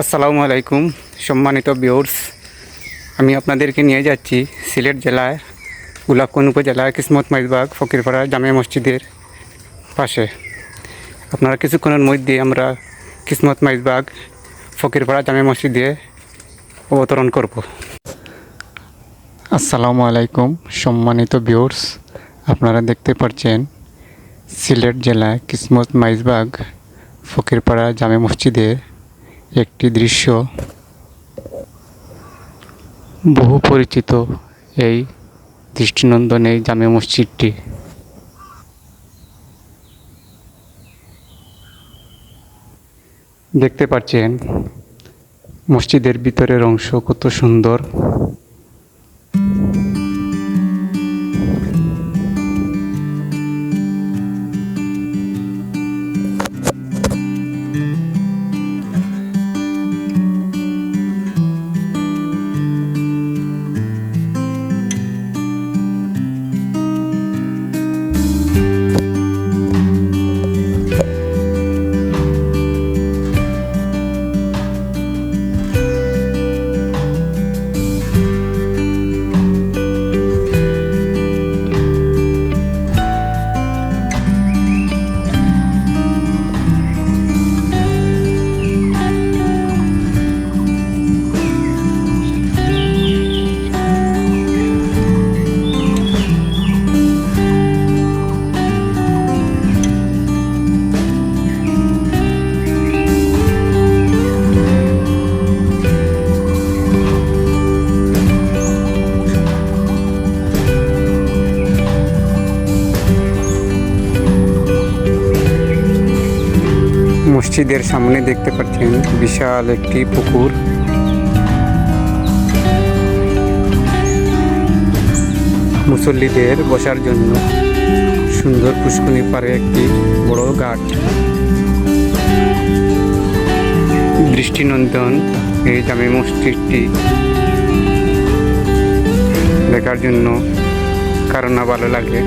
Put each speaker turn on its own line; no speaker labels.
আসসালামু আলাইকুম সম্মানিত ভিউয়ার্স, আমি আপনাদেরকে নিয়ে যাচ্ছি সিলেট জেলায় গোলাপকুন্ড উপজেলার কিসমত মাইজবাগ ফকিরপাড়া জামে মসজিদের পাশে। আপনারা কিছুক্ষণের মধ্যে আমরা কিসমত মাইজবাগ ফকিরপাড়া জামে মসজিদে অবতরণ করব। আসসালামু আলাইকুম সম্মানিত ভিউয়ার্স, আপনারা দেখতে পাচ্ছেন সিলেট জেলায় কিসমত মাইজবাগ ফকিরপাড়া জামে মসজিদের একটি দৃশ্য। বহু পরিচিত এই দৃষ্টিনন্দন এই জামে মসজিদটি। দেখতে পাচ্ছেন মসজিদের ভিতরের অংশ কত সুন্দর। মসজিদের সামনে দেখতে পাচ্ছেন বিশাল একটি পুকুর। মুসল্লিদের বসার জন্য সুন্দর পুষ্করিণী পাড়ে একটি বড় ঘাট। দৃষ্টিনন্দন এই জামে মসজিদটি দেখার জন্য কারো না ভালো লাগে।